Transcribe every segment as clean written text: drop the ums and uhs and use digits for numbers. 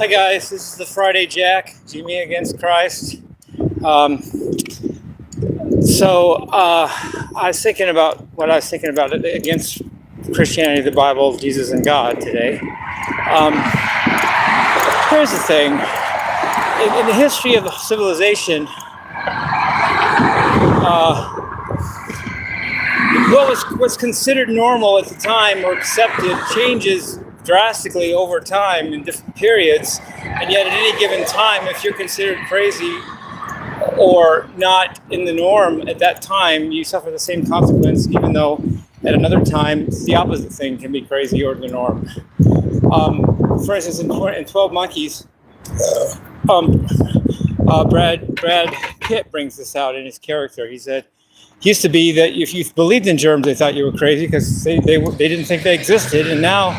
Hi guys, this is the Friday Jac, Jimmy against Christ. I was thinking about what I was thinking about against Christianity, the Bible, Jesus, and God today. Here's the thing: in the history of civilization, what's considered normal at the time or accepted changes drastically over time in different periods, and yet at any given time, if you're considered crazy or not in the norm at that time, you suffer the same consequence, even though at another time the opposite thing can be crazy or the norm. For instance, in 12 Monkeys, Brad Pitt brings this out in his character. He said, it used to be that if you believed in germs, they thought you were crazy because they didn't think they existed, and now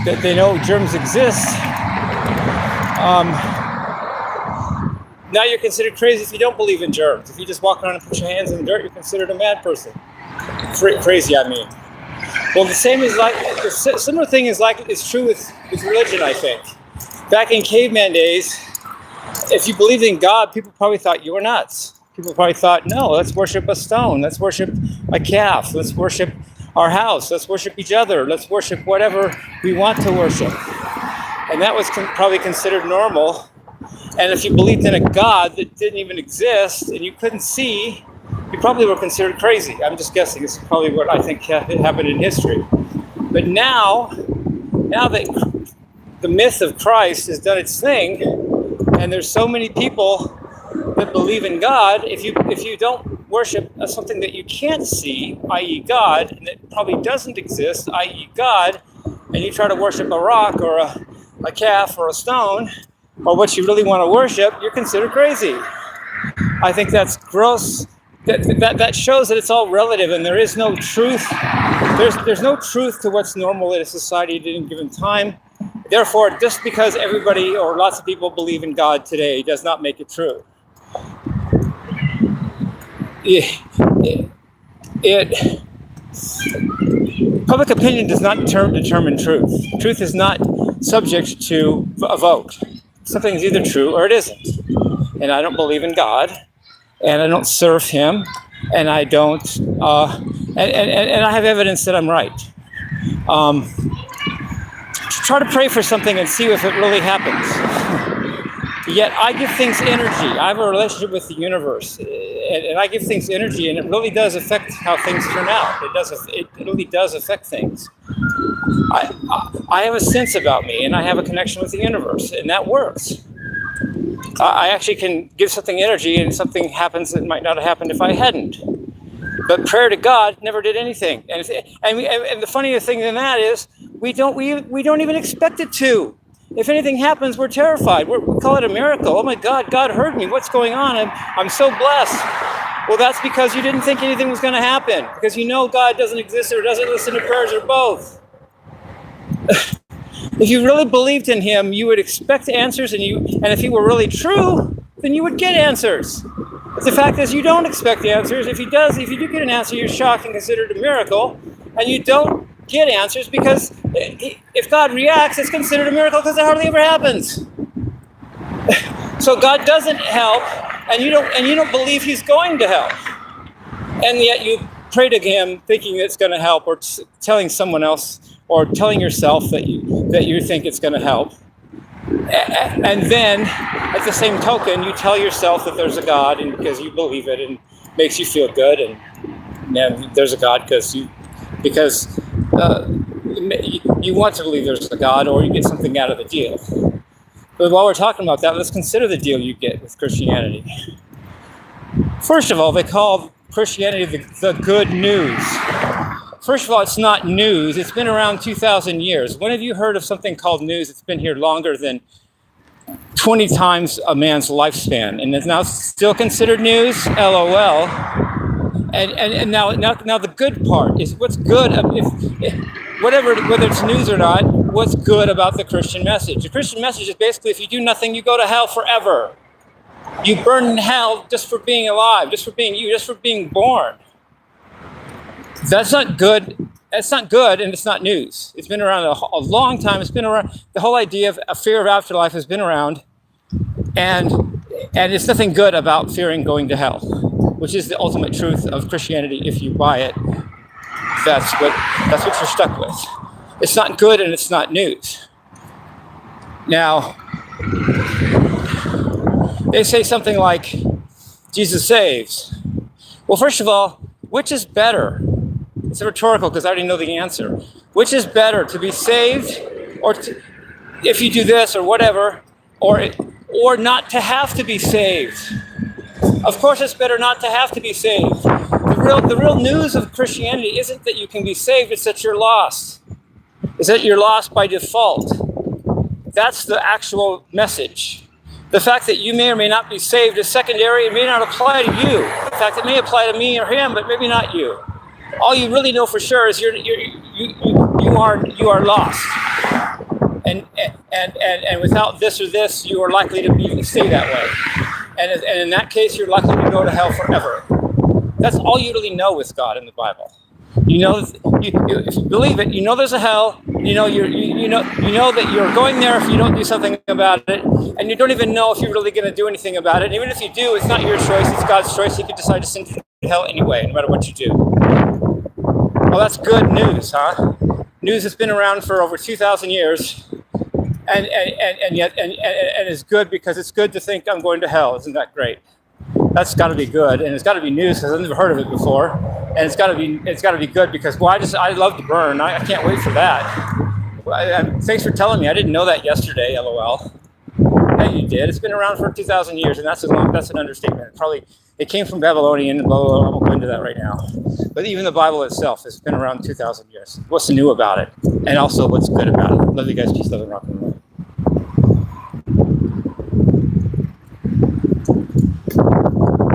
that they know germs exist, now you're considered crazy if you don't believe in germs. If you just walk around and put your hands in the dirt, you're considered a mad person. Crazy, I mean. Well, the similar thing is true with religion, I think. Back in caveman days, if you believed in God, people probably thought you were nuts. People probably thought, no, let's worship a stone. Let's worship a calf. Let's worship our house. Let's worship each other. Let's worship whatever we want to worship. And that was probably considered normal. And if you believed in a God that didn't even exist and you couldn't see, you probably were considered crazy. I'm just guessing. It's probably what I think happened in history. But now that the myth of Christ has done its thing, and there's so many people that believe in God, if you don't worship something that you can't see, i.e. God, and that probably doesn't exist, i.e. God, and you try to worship a rock or a calf or a stone, or what you really want to worship, you're considered crazy. I think that's gross. That shows that it's all relative, and there is no truth. There's no truth to what's normal in a society at any given time. Therefore, just because everybody or lots of people believe in God today does not make it true. Public opinion does not determine truth. Truth is not subject to a vote. Something is either true or it isn't. And I don't believe in God, and I don't serve Him, and I don't, and I have evidence that I'm right. Try to pray for something and see if it really happens. Yet I give things energy. I have a relationship with the universe, and I give things energy, and it really does affect how things turn out. It really does affect things. I have a sense about me, and I have a connection with the universe, and that works. I actually can give something energy, and something happens that might not have happened if I hadn't. But prayer to God never did anything. And the funnier thing than that is we don't even expect it to. If anything happens, we're terrified. We call it a miracle. Oh my God, God heard me. What's going on? I'm so blessed. Well, that's because you didn't think anything was going to happen. Because you know God doesn't exist or doesn't listen to prayers or both. If you really believed in Him, you would expect answers, and if He were really true, then you would get answers. But the fact is, you don't expect the answers. If you do get an answer, you're shocked and considered a miracle, and you don't get answers because if God reacts, it's considered a miracle because it hardly ever happens. So God doesn't help, and you don't believe He's going to help, and yet you pray to Him thinking it's going to help, or telling someone else, or telling yourself that you think it's going to help. And then, at the same token, you tell yourself that there's a God, and because you believe it, and makes you feel good, and there's a God because you want to believe there's a God, or you get something out of the deal. But while we're talking about that, let's consider the deal you get with Christianity. First of all, they call Christianity the good news. First of all, it's not news. It's been around 2,000 years. When have you heard of something called news? It's been here longer than 20 times a man's lifespan, and it's now still considered news. LOL. And now the good part is what's good. Whether it's news or not, what's good about the Christian message? The Christian message is basically, if you do nothing, you go to hell forever. You burn in hell just for being alive, just for being you, just for being born. That's not good it's not good and it's not news. It's been around a long time. It's been around. The whole idea of a fear of afterlife has been around, and it's nothing good about fearing going to hell, which is the ultimate truth of Christianity. If you buy it, that's what you're stuck with. It's not good and it's not news. Now, they say something like, Jesus saves. Well, first of all, which is better? It's rhetorical because I already know the answer. Which is better, to be saved, or if you do this or whatever, or not to have to be saved? Of course, it's better not to have to be saved. The real news of Christianity isn't that you can be saved; it's that you're lost. It's that you're lost by default. That's the actual message. The fact that you may or may not be saved is secondary. It may not apply to you. In fact, it may apply to me or him, but maybe not you. All you really know for sure is you are lost, and without this or this, you are likely to stay that way. And in that case, you're likely to go to hell forever. That's all you really know with God in the Bible. You know, if you believe it, you know there's a hell. You know that you're going there if you don't do something about it, and you don't even know if you're really going to do anything about it. And even if you do, it's not your choice; it's God's choice. He could decide to send you to hell anyway, no matter what you do. Well, that's good news, huh? News that's been around for over 2,000 years, and yet it's good because it's good to think I'm going to hell. Isn't that great? That's got to be good, and it's got to be news because I've never heard of it before, and it's got to be good because I love to burn. I can't wait for that. Thanks for telling me. I didn't know that yesterday. LOL. Yeah, you did. It's been around for 2,000 years, and that's an understatement. It came from Babylonian. Blah, blah, blah. I won't go into that right now. But even the Bible itself has been around 2,000 years. What's new about it, and also what's good about it? Love you guys. Peace, love, and rock and roll.